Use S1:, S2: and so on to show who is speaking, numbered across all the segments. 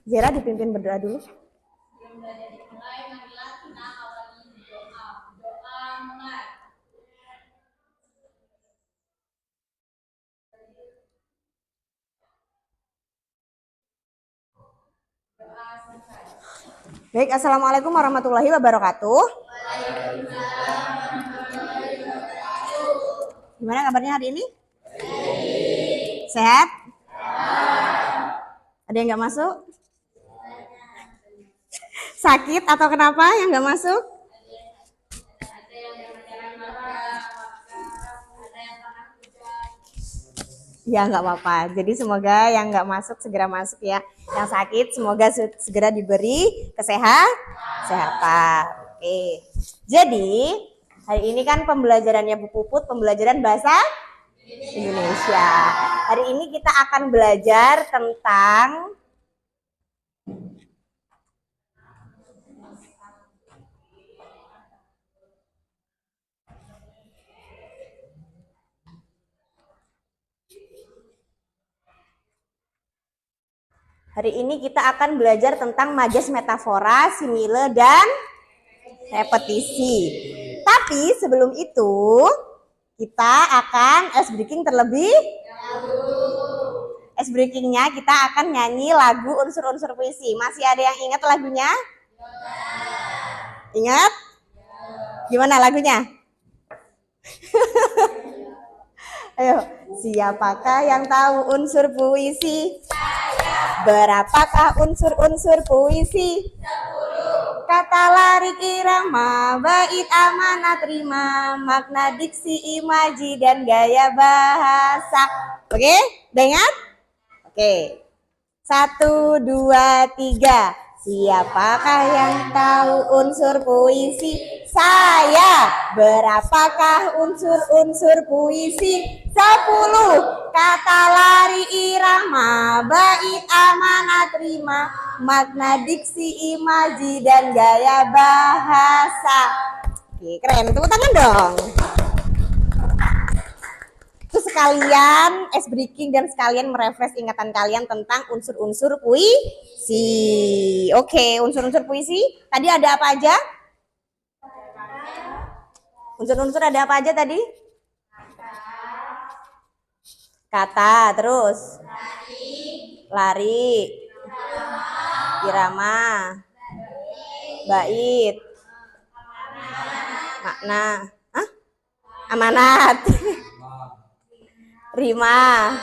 S1: Zera dipimpin berdoa dulu. Baik, assalamualaikum warahmatullahi wabarakatuh. Gimana kabarnya hari ini? Sehat? Ada yang nggak masuk? Sakit atau kenapa yang nggak masuk? Ya nggak apa-apa. Jadi semoga yang nggak masuk segera masuk ya. Yang sakit semoga segera diberi kesehatan. Oke. Jadi hari ini kan pembelajarannya Bu Puput, pembelajaran bahasa Indonesia. Hari ini kita akan belajar tentang majas, metafora, simile, dan repetisi. Tapi sebelum itu kita akan ice breaking terlebih dahulu. Ice breakingnya kita akan nyanyi lagu unsur-unsur puisi. Masih ada yang ingat lagunya? Ingat? Gimana lagunya? Ayo, siapakah yang tahu unsur puisi? Berapakah unsur-unsur puisi? 10. Kata, larik, irama, bait, amanat, rima, makna, diksi, imaji, dan gaya bahasa. Oke, udah ingat? Oke. 1, 2, 3. Siapakah yang tahu unsur puisi? Saya. Berapakah unsur-unsur puisi? 10. Kata, lari, irama, bait, amanat, rima, makna, diksi, imaji, dan gaya bahasa. Oke, keren. Tepuk tangan dong. Itu sekalian ice breaking dan sekalian merefresh ingatan kalian tentang unsur-unsur puisi. Oke, unsur-unsur puisi. Tadi ada apa aja? Unsur-unsur ada apa aja tadi? Kata, terus lari, irama, bait, makna, amanat, rima,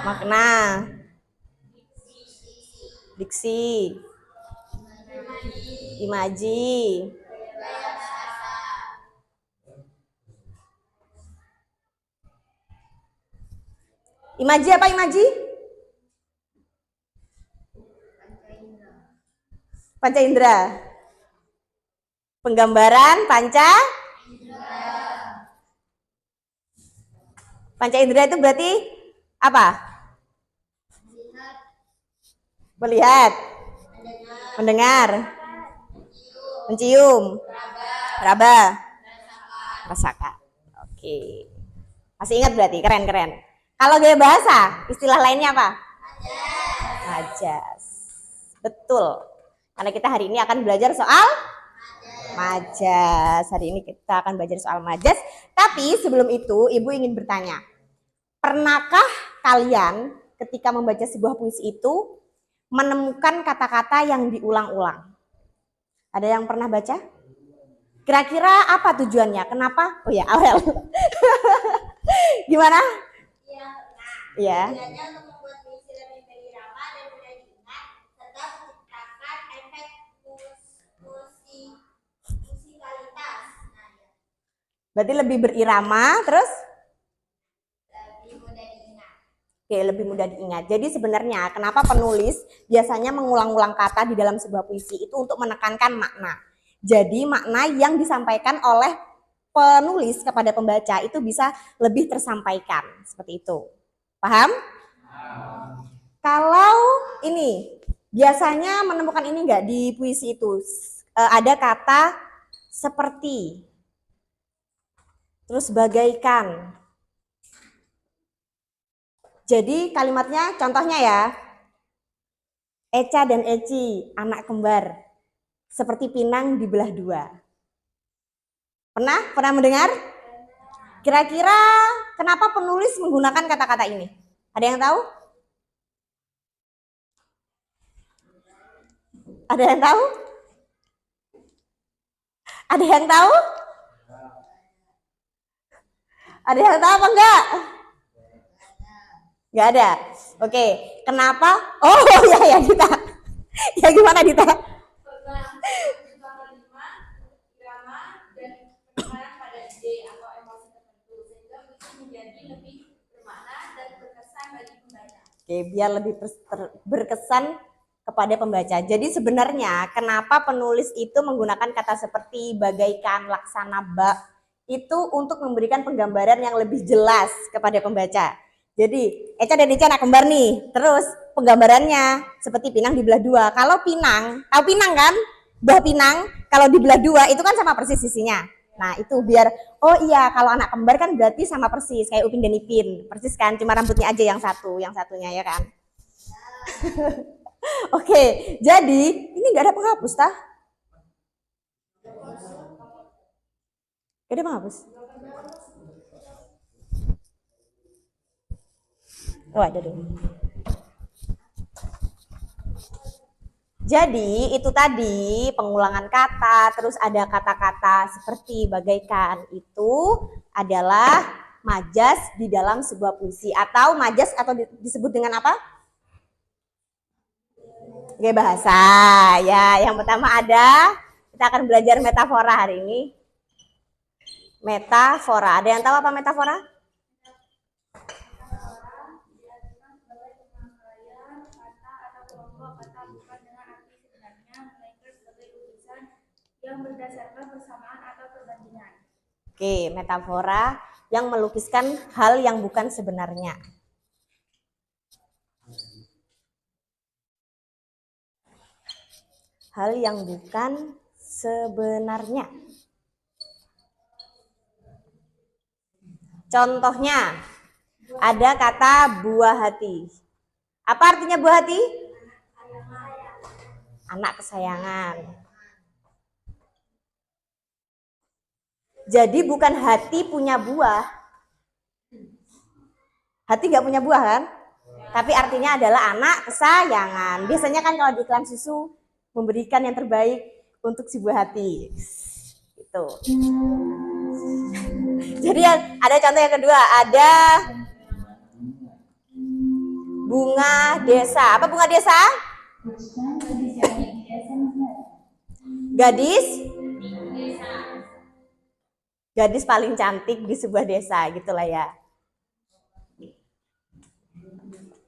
S1: makna, diksi, imaji, imaji apa imaji? Panca indera. Penggambaran panca indera itu berarti apa? Melihat, mendengar, mencium, meraba, rasakan. Oke. Masih ingat berarti? Keren. Kalau gaya bahasa, istilah lainnya apa? Majas. Betul. Karena kita hari ini akan belajar soal majas. Hari ini kita akan belajar soal majas. Tapi sebelum itu, Ibu ingin bertanya. Pernahkah kalian ketika membaca sebuah puisi itu menemukan kata-kata yang diulang-ulang? Ada yang pernah baca? Kira-kira apa tujuannya? Kenapa? Oh ya, Aurel. Gimana? Iya. Tujuannya untuk membuat puisi lebih berirama dan mudah diingat, serta menciptakan efek musikalitas. Berarti lebih berirama, terus? Lebih mudah diingat. Oke, lebih mudah diingat. Jadi sebenarnya kenapa penulis biasanya mengulang-ulang kata di dalam sebuah puisi itu untuk menekankan makna. Jadi makna yang disampaikan oleh penulis kepada pembaca itu bisa lebih tersampaikan. Seperti itu. Paham? Kalau ini, biasanya menemukan ini enggak di puisi itu? Ada kata seperti, terus bagaikan. Jadi kalimatnya, contohnya ya, Eca dan Eci, anak kembar. Seperti pinang dibelah dua. Pernah? Pernah mendengar? Kira-kira kenapa penulis menggunakan kata-kata ini? Ada yang tahu? Ada yang tahu? Ada yang tahu? Ada yang tahu apa enggak? Enggak ada. Oke, kenapa? Oh ya Dita. Ya gimana Dita? Oke, biar lebih berkesan kepada pembaca. Jadi sebenarnya kenapa penulis itu menggunakan kata seperti, bagaikan, laksana, bak, itu untuk memberikan penggambaran yang lebih jelas kepada pembaca. Jadi Eca dan Eca anak kembar nih, terus penggambarannya seperti pinang dibelah dua. Kalau pinang, tahu pinang kan? Buah pinang, kalau dibelah dua itu kan sama persis sisinya. Nah itu biar, oh iya kalau anak kembar kan berarti sama persis, kayak Upin dan Ipin. Persis kan, cuma rambutnya aja yang satu, yang satunya ya kan. Oke, jadi ini nggak ada penghapus tah? Gak ada penghapus. Oh ada dong. Jadi itu tadi pengulangan kata, terus ada kata-kata seperti bagaikan, itu adalah majas di dalam sebuah puisi. Atau majas atau disebut dengan apa? Gaya bahasa. Ya, yang pertama ada, kita akan belajar metafora hari ini. Metafora. Ada yang tahu apa metafora? Yang berdasarkan persamaan atau perbandingan. Oke, metafora yang melukiskan hal yang bukan sebenarnya. Hal yang bukan sebenarnya. Contohnya, ada kata buah hati. Apa artinya buah hati? Anak kesayangan. Jadi bukan hati punya buah. Hati nggak punya buah kan? Tapi artinya adalah anak kesayangan. Biasanya kan kalau di iklan susu memberikan yang terbaik untuk si buah hati. Itu. Jadi ada contoh yang kedua, ada bunga desa. Apa bunga desa? Gadis gadis paling cantik di sebuah desa gitulah ya.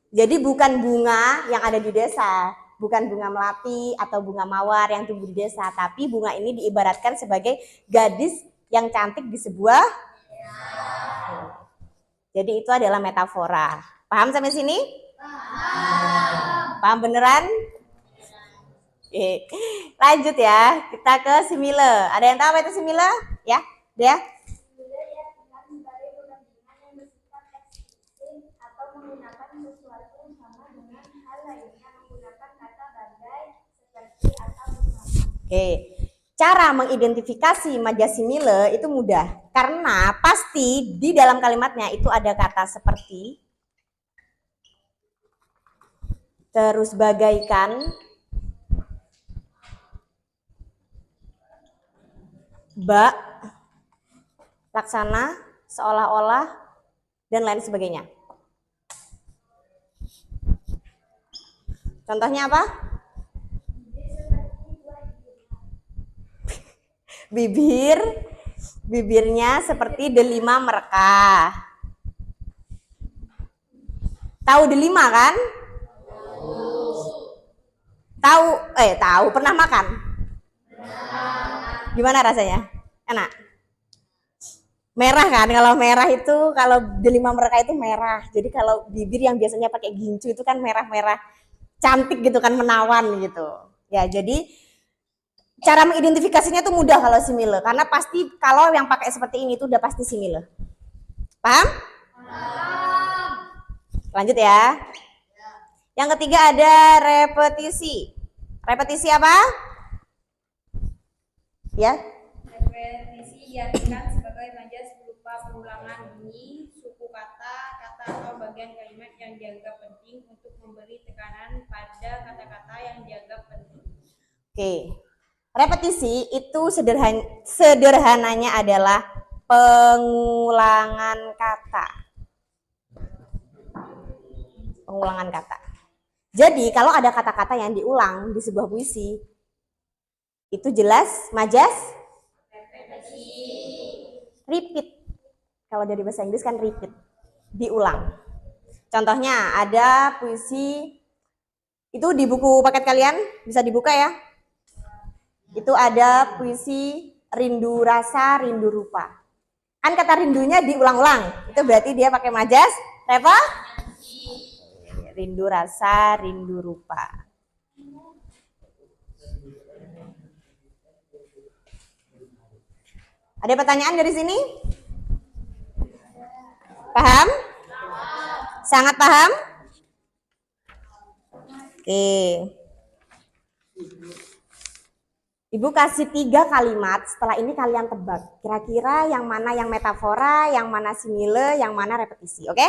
S1: Jadi bukan bunga yang ada di desa, bukan bunga melati atau bunga mawar yang tumbuh di desa, tapi bunga ini diibaratkan sebagai gadis yang cantik di sebuah. Jadi itu adalah metafora. Paham sampai sini? Paham beneran? Oke. Lanjut ya, kita ke simile. Ada yang tahu apa itu simile? Ya, dia. Oke, cara mengidentifikasi majas simile itu mudah karena pasti di dalam kalimatnya itu ada kata seperti, terus bagaikan, bak, laksana, seolah-olah, dan lain sebagainya. Contohnya apa? Bibirnya seperti delima mereka. Tahu delima kan? Tahu pernah makan? Gimana rasanya? Enak. Merah kan, kalau merah itu, kalau delima mereka itu merah. Jadi kalau bibir yang biasanya pakai gincu itu kan merah-merah, cantik gitu kan, menawan gitu. Ya, jadi cara mengidentifikasinya tuh mudah kalau simile, karena pasti kalau yang pakai seperti ini tuh udah pasti simile. Paham? Lanjut ya. Yang ketiga ada repetisi. Repetisi apa? Ya.
S2: Repetisi diartikan sebagai majas berupa pengulangan bunyi, suku kata, kata atau bagian kalimat yang dianggap penting untuk memberi tekanan pada kata-kata yang dianggap penting.
S1: Oke. Repetisi itu sederhananya adalah pengulangan kata. Pengulangan kata. Jadi kalau ada kata-kata yang diulang di sebuah puisi, itu jelas majas repeat. Kalau dari bahasa Inggris kan repeat, diulang. Contohnya ada puisi itu di buku paket kalian, bisa dibuka ya. Itu ada puisi Rindu Rasa, Rindu Rupa. Kan kata rindunya diulang-ulang. Itu berarti dia pakai majas apa? Rindu rasa, rindu rupa. Ada pertanyaan dari sini? Paham? Sangat paham? Oke. Ibu kasih 3 kalimat, setelah ini kalian tebak. Kira-kira yang mana yang metafora, yang mana simile, yang mana repetisi, oke?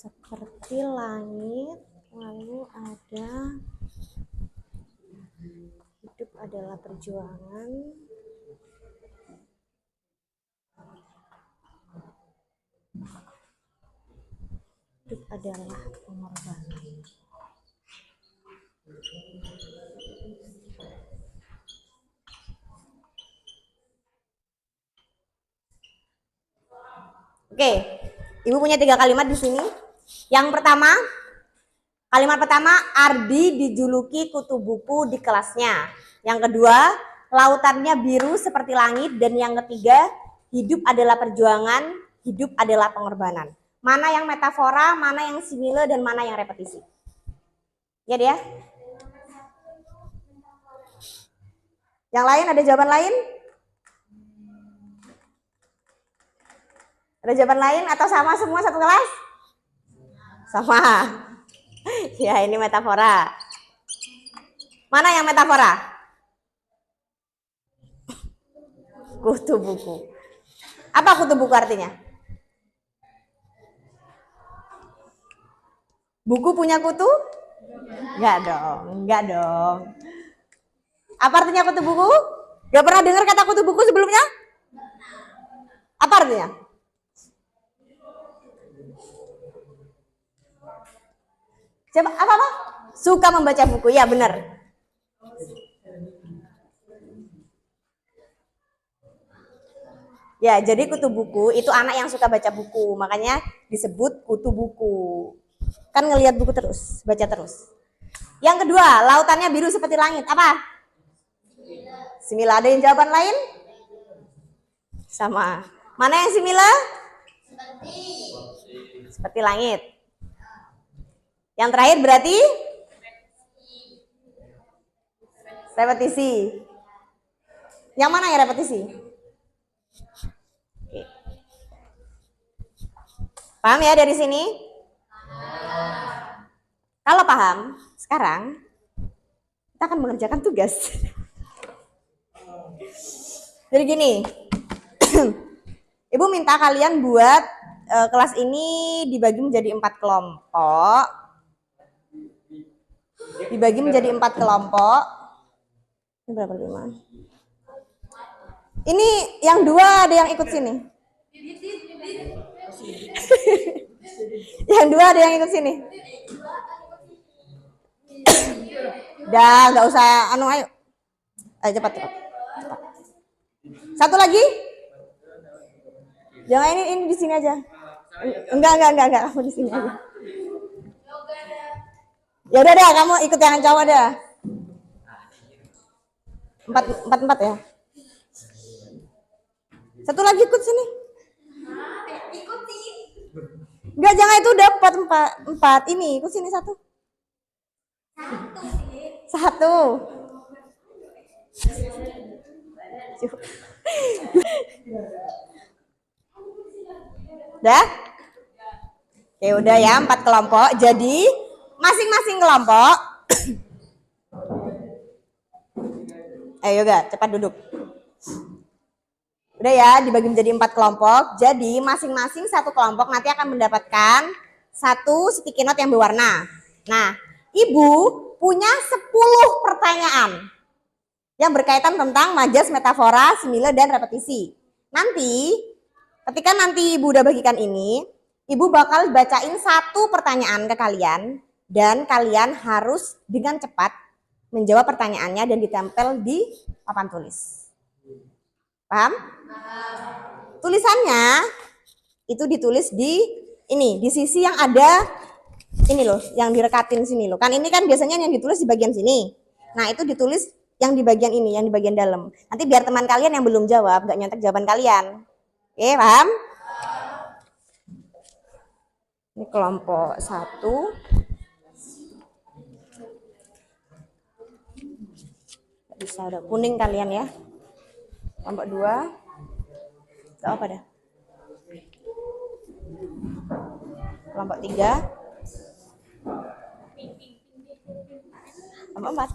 S1: Seperti langit, lalu ada hidup adalah perjuangan. Hidup adalah pengorbanan. Oke, Ibu punya 3 kalimat di sini. Yang pertama, kalimat pertama, Ardi dijuluki kutu buku di kelasnya. Yang kedua, lautannya biru seperti langit. Dan yang ketiga, hidup adalah perjuangan, hidup adalah pengorbanan. Mana yang metafora, mana yang simile, dan mana yang repetisi? Ya dia? Yang lain ada jawaban lain? Ada jawaban lain atau sama semua satu kelas? Sama. Ya, ini metafora. Mana yang metafora? Kutu buku. Apa kutu buku artinya? Buku punya kutu? Enggak dong, enggak dong. Apa artinya kutu buku? Gak pernah dengar kata kutu buku sebelumnya? Apa artinya? Coba apa? Suka membaca buku, ya benar. Ya, jadi kutu buku itu anak yang suka baca buku, makanya disebut kutu buku. Kan ngelihat buku terus, baca terus. Yang kedua, lautannya biru seperti langit. Apa? Simila. Ada yang jawaban lain? Sama. Mana yang simila? Seperti langit. Yang terakhir berarti? Repetisi. Yang mana ya repetisi? Oke. Paham ya dari sini? Kalau paham, sekarang kita akan mengerjakan tugas. Jadi gini, Ibu minta kalian buat kelas ini dibagi menjadi 4 kelompok. Dibagi menjadi 4 kelompok. Ini berapa 5? Ini yang 2 ada yang ikut sini. Yang 2 ada yang ikut sini. Udah, nggak usah ayo. Ayo cepat. Satu lagi. Jangan ini di sini aja. Enggak, kamu di sini aja. Ya udah deh, kamu ikut yang cowok deh. 4 ya. Satu lagi ikut sini. Enggak, jangan, itu udah 4. Ini ikut sini satu. Udah? Ya udah ya, 4 kelompok. Jadi masing-masing kelompok. Ayo ga, cepat duduk. Udah ya, dibagi menjadi 4 kelompok. Jadi masing-masing satu kelompok nanti akan mendapatkan 1 sticky note yang berwarna. Nah, Ibu punya 10 pertanyaan yang berkaitan tentang majas, metafora, simile, dan repetisi. Nanti, ketika nanti Ibu udah bagikan ini, Ibu bakal bacain 1 pertanyaan ke kalian, dan kalian harus dengan cepat menjawab pertanyaannya dan ditempel di papan tulis. Paham? Tulisannya itu ditulis di ini, di sisi yang ada ini loh, yang direkatin sini loh. Kan ini kan biasanya yang ditulis di bagian sini. Nah, itu ditulis yang di bagian ini, yang di bagian dalam. Nanti biar teman kalian yang belum jawab gak nyontek jawaban kalian. Oke, paham? Ini kelompok 1. Bisa udah kuning kalian ya. Kelompok 2. Gak apa dah. Kelompok 3. Kelompok 4.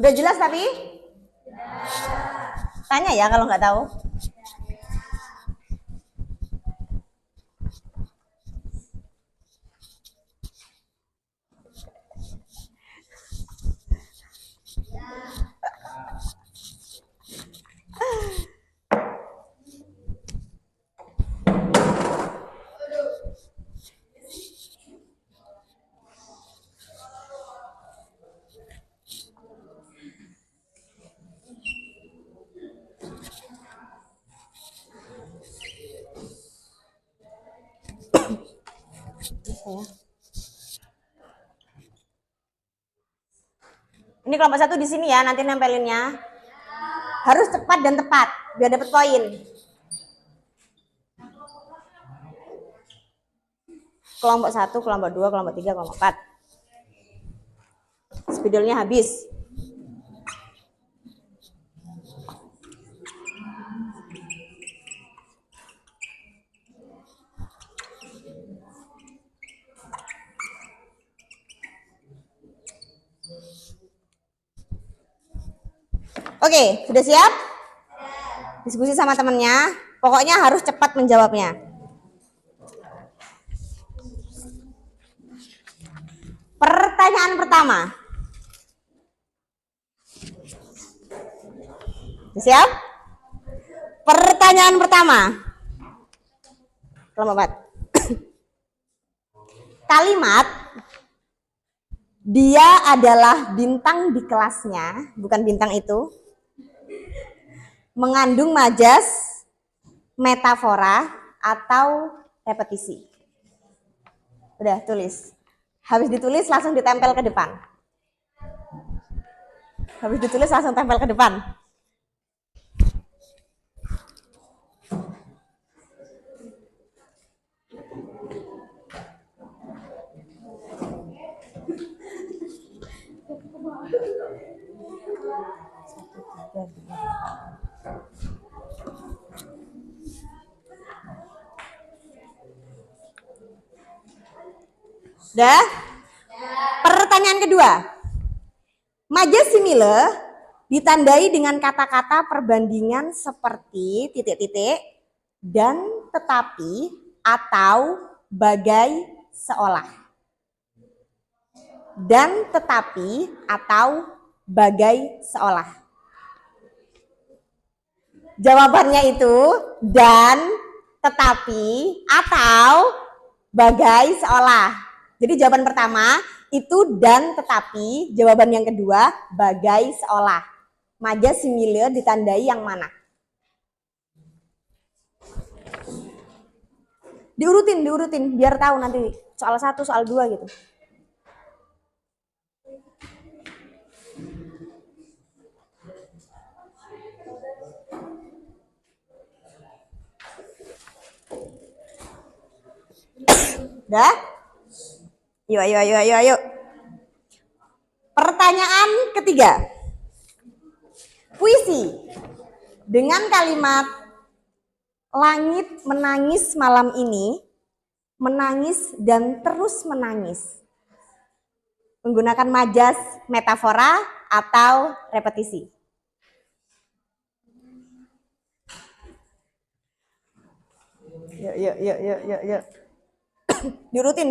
S1: Udah jelas tapi? Tanya ya kalau nggak tahu. Ini kelompok 1 di sini ya, nanti nempelinnya. Harus cepat dan tepat biar dapat poin. Kelompok 1, kelompok 2, kelompok 3, kelompok 4. Spidolnya habis. Oke, sudah siap? Diskusi sama temennya. Pokoknya harus cepat menjawabnya. Pertanyaan pertama. Siap? Pertanyaan pertama. Kelompok 4. Kalimat dia adalah bintang di kelasnya, bukan bintang itu, mengandung majas, metafora, atau repetisi. Udah tulis. Habis ditulis langsung ditempel ke depan. Habis ditulis langsung tempel ke depan. Udah? Pertanyaan kedua. Majas simile ditandai dengan kata-kata perbandingan seperti titik-titik dan tetapi atau bagai seolah. Dan tetapi atau bagai seolah. Jawabannya itu dan, tetapi, atau bagai seolah. Jadi jawaban pertama itu dan tetapi, jawaban yang kedua bagai seolah. Majas simile ditandai yang mana? Diurutin biar tahu nanti soal 1, soal 2 gitu. Udah? Ayo. Pertanyaan ketiga. Puisi dengan kalimat langit menangis malam ini, menangis dan terus menangis. Menggunakan majas, metafora, atau repetisi. Yuk. Diurutin.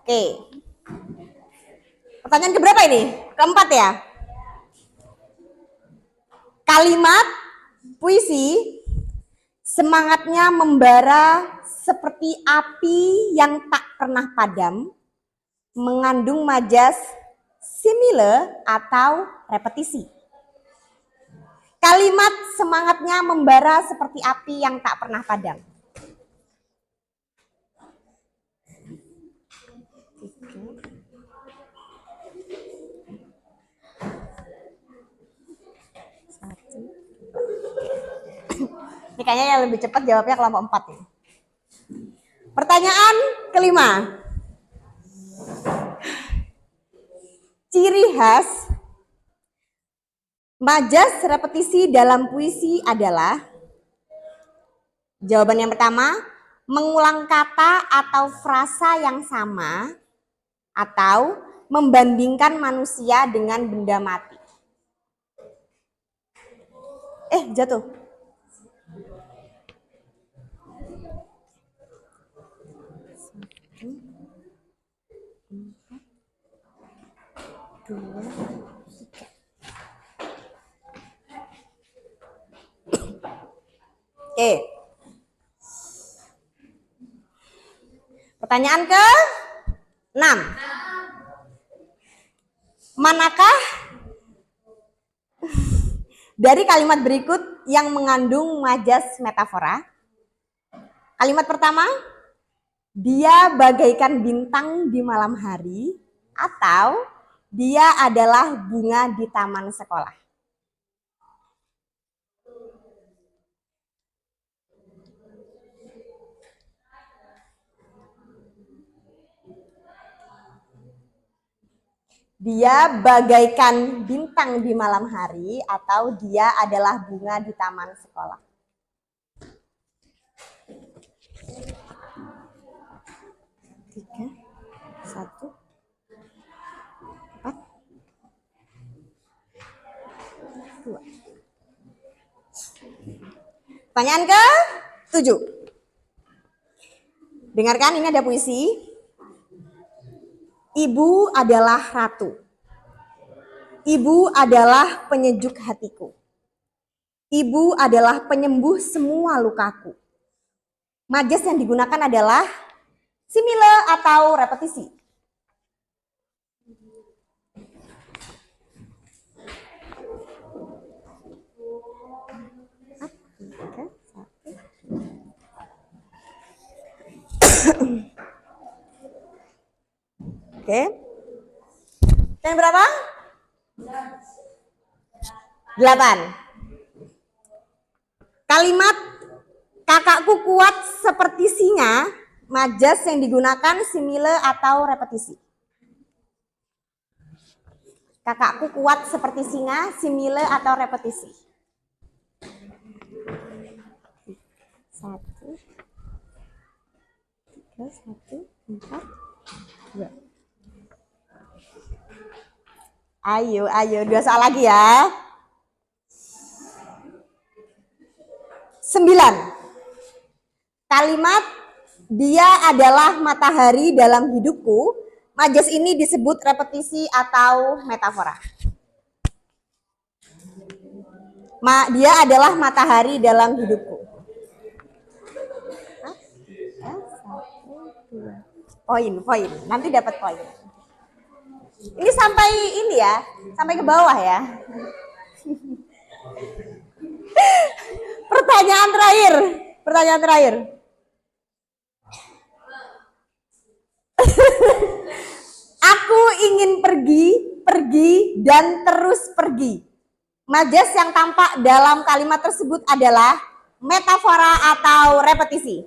S1: Oke. Pertanyaan keberapa ini? Keempat ya? Kalimat puisi semangatnya membara seperti api yang tak pernah padam, mengandung majas, simile, atau repetisi. Kalimat semangatnya membara seperti api yang tak pernah padam. Ini kayaknya yang lebih cepat jawabnya kelompok 4 nih. Pertanyaan kelima. Ciri khas majas repetisi dalam puisi adalah, jawaban yang pertama, mengulang kata atau frasa yang sama atau membandingkan manusia dengan benda mati. Jatuh. Oke. Pertanyaan ke-6. Manakah dari kalimat berikut yang mengandung majas metafora? Kalimat pertama, dia bagaikan bintang di malam hari, atau dia adalah bunga di taman sekolah. Dia bagaikan bintang di malam hari, atau dia adalah bunga di taman sekolah. Tiga, 1, 4, 2. Pertanyaan ke-7. Dengarkan, ini ada puisi. Ibu adalah ratu. Ibu adalah penyejuk hatiku. Ibu adalah penyembuh semua lukaku. Majas yang digunakan adalah simile atau repetisi. Oke. Yang berapa? 8. Kalimat kakakku kuat seperti singa, majas yang digunakan simile atau repetisi. Kakakku kuat seperti singa, simile atau repetisi. 1, Terus 1, 4, 2. Ayo, 2 soal lagi ya. 9. Kalimat dia adalah matahari dalam hidupku. Majas ini disebut repetisi atau metafora. Dia adalah matahari dalam hidupku. Poin. Nanti dapat poin. Ini sampai ini ya, sampai ke bawah ya. Pertanyaan terakhir. Aku ingin pergi dan terus pergi. Majas yang tampak dalam kalimat tersebut adalah metafora atau repetisi.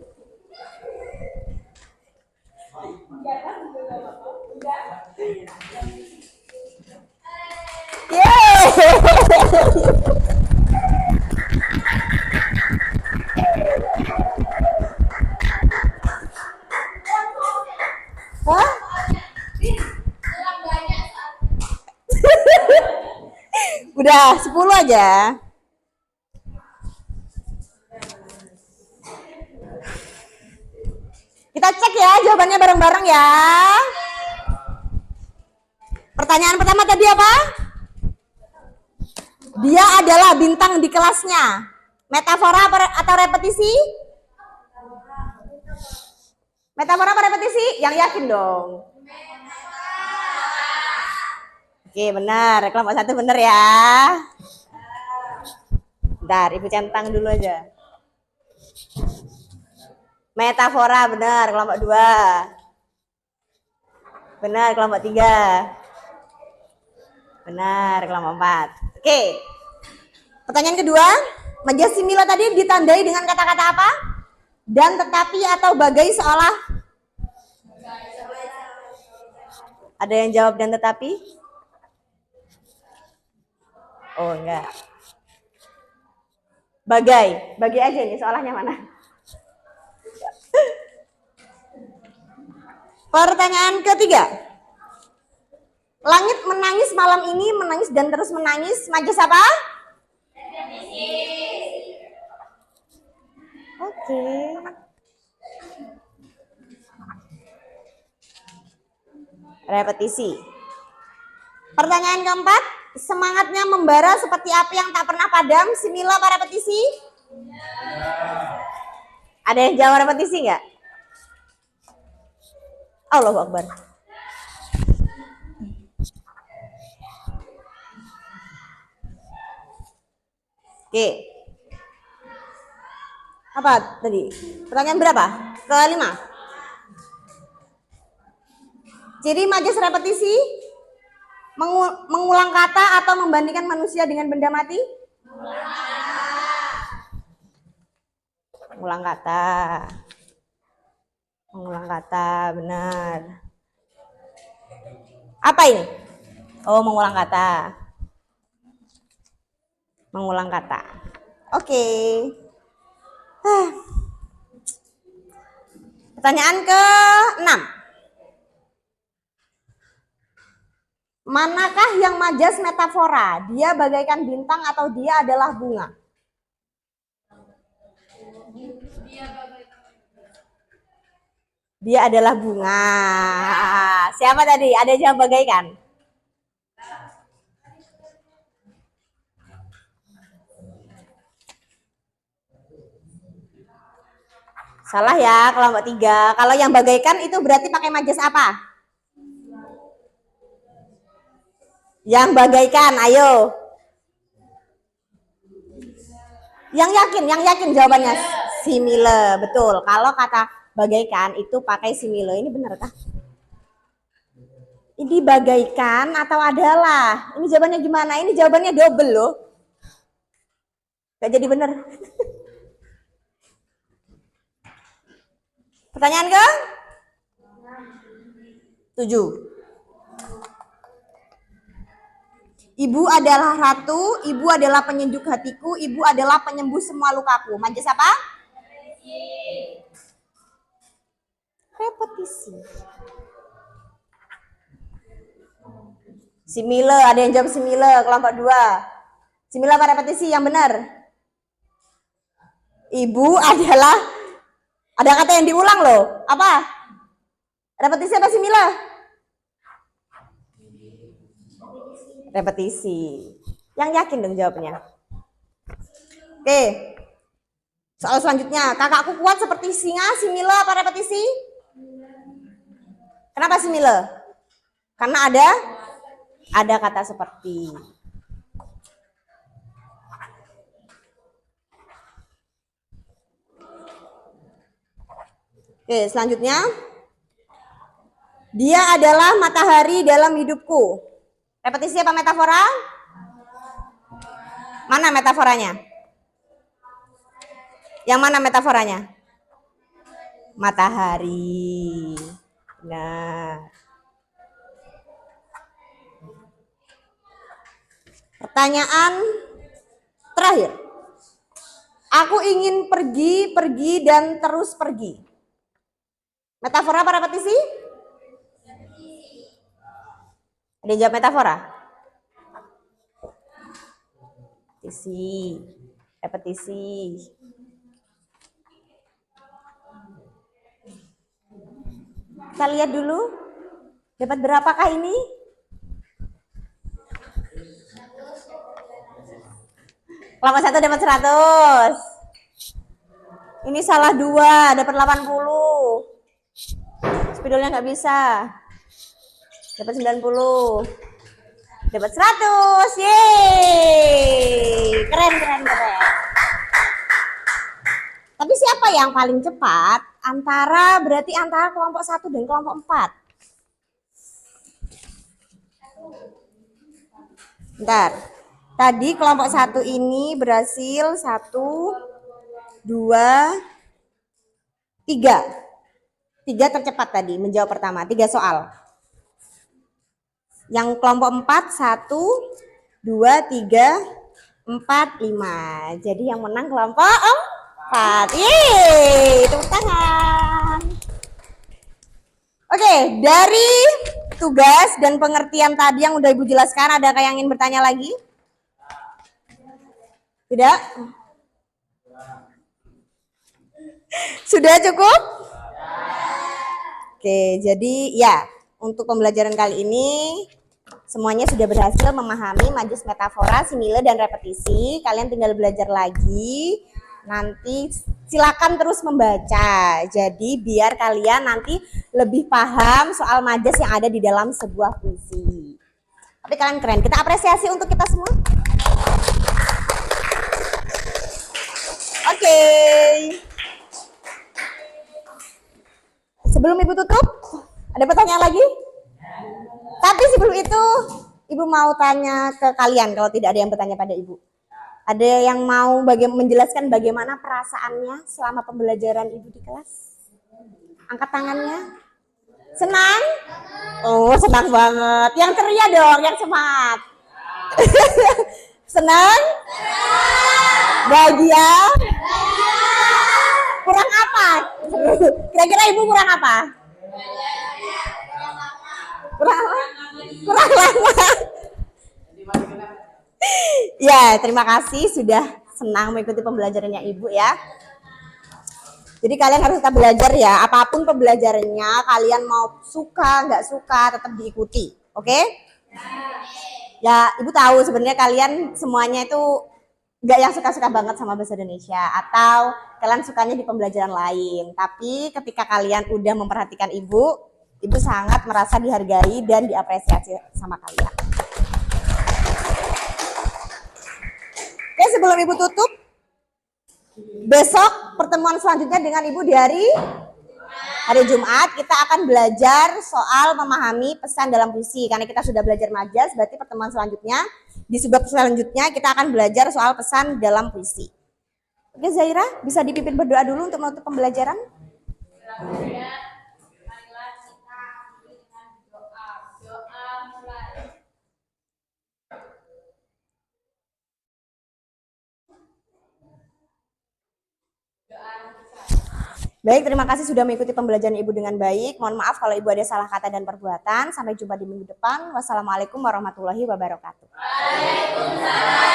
S1: Hah? Udah 10 aja. Kita cek ya jawabannya bareng-bareng ya. Pertanyaan pertama tadi apa? Dia adalah bintang di kelasnya. Metafora atau repetisi? Metafora apa repetisi? Yang yakin dong. Oke, benar. Kelompok 1 benar ya. Bentar, Ibu centang dulu aja. Metafora benar, kelompok 2. Benar, kelompok 3. Benar, kelompok 4. Oke. Pertanyaan kedua, majas simila tadi ditandai dengan kata-kata apa? Dan tetapi atau bagai seolah? Ada yang jawab dan tetapi? Oh, enggak. Bagai aja nih, seolahnya mana? Pertanyaan ketiga. Langit menangis malam ini, menangis dan terus menangis. Majas apa? Oke. Repetisi. Pertanyaan keempat. Semangatnya membara seperti api yang tak pernah padam. Simila apa repetisi? Ada yang jawab repetisi nggak? Allahu Akbar. Oke. Apa tadi? Pertanyaan berapa? Kelima. Ciri majas repetisi? Mengulang kata atau membandingkan manusia dengan benda mati? Mengulang kata, benar. Apa ini? Oh, mengulang kata. Oke. Pertanyaan ke-6. Manakah yang majas metafora? Dia bagaikan bintang atau dia adalah bunga? Dia adalah bunga. Siapa tadi? Ada yang bagaikan? Salah ya, kelompok 3. Kalau yang bagaikan itu berarti pakai majas apa? Yang bagaikan, ayo. Yang yakin jawabannya simile, betul. Kalau kata bagaikan itu pakai simile. Ini benar kah? Ini bagaikan atau adalah? Ini jawabannya gimana? Ini jawabannya double loh. Gak jadi benar. Pertanyaan ke 7. Ibu adalah ratu, ibu adalah penyejuk hatiku, ibu adalah penyembuh semua lukaku. Majas apa? repetisi. Simile, ada yang jawab simile, kelompok 2. Simile apa repetisi? Yang benar. Ibu adalah, ada kata yang diulang loh. Apa? Repetisi apa simile? Repetisi. Yang yakin dong jawabnya. Oke. Soal selanjutnya, kakakku kuat seperti singa, simile apa repetisi? Kenapa simile? Karena ada kata seperti. Oke, selanjutnya. Dia adalah matahari dalam hidupku. Repetisi apa metafora? Mana metaforanya? Yang mana metaforanya? Matahari. Nah. Pertanyaan terakhir. Aku ingin pergi, pergi, dan terus pergi. Metafora apa repetisi? Ada yang jawab metafora? Repetisi. Repetisi. Kita lihat dulu. Dapat berapakah ini? Kelompok 1 dapat 100. Ini salah 2, dapat 80. Spidolnya nggak bisa. Dapat 90. Dapat 100. Yeay. Keren. Tapi siapa yang paling cepat? Berarti antara kelompok 1 dan kelompok 4. Bentar. Tadi kelompok 1 ini berhasil 1, 2, 3. 3 tercepat tadi menjawab pertama, 3 soal. Yang kelompok 4, 1, 2, 3, 4, 5. Jadi yang menang kelompok 4. Yeay, tepuk tangan. Oke, dari tugas dan pengertian tadi yang udah Ibu jelaskan, adakah yang ingin bertanya lagi? Tidak? Sudah cukup? Oke, jadi ya, untuk pembelajaran kali ini semuanya sudah berhasil memahami majas metafora, simile, dan repetisi. Kalian tinggal belajar lagi. Nanti silakan terus membaca. Jadi biar kalian nanti lebih paham soal majas yang ada di dalam sebuah puisi. Tapi kalian keren. Kita apresiasi untuk kita semua. Oke. Sebelum Ibu tutup, ada pertanyaan lagi? Tapi sebelum itu, Ibu mau tanya ke kalian kalau tidak ada yang bertanya pada Ibu. Ada yang mau menjelaskan bagaimana perasaannya selama pembelajaran Ibu di kelas? Angkat tangannya. Senang? Oh, senang banget. Yang ceria dong, yang semangat. Senang? Bahagia? Kurang apa? Kira-kira Ibu kurang apa? Kurang lama. Ya, terima kasih sudah senang mengikuti pembelajarannya Ibu ya. Jadi kalian harus tetap belajar ya, apapun pembelajarannya, kalian mau suka, nggak suka, tetap diikuti, oke? Ya, Ibu tahu sebenarnya kalian semuanya itu nggak yang suka-suka banget sama bahasa Indonesia, atau kalian sukanya di pembelajaran lain. Tapi ketika kalian udah memperhatikan Ibu sangat merasa dihargai dan diapresiasi sama kalian. Oke, sebelum Ibu tutup, besok pertemuan selanjutnya dengan Ibu di hari Jumat, kita akan belajar soal memahami pesan dalam puisi. Karena kita sudah belajar majas, berarti pertemuan selanjutnya, di subbab selanjutnya kita akan belajar soal pesan dalam puisi. Oke Zaira, bisa dipimpin berdoa dulu untuk menutup pembelajaran? Baik, terima kasih sudah mengikuti pembelajaran Ibu dengan baik. Mohon maaf kalau Ibu ada salah kata dan perbuatan. Sampai jumpa di minggu depan. Wassalamualaikum warahmatullahi wabarakatuh.
S3: Waalaikumsalam.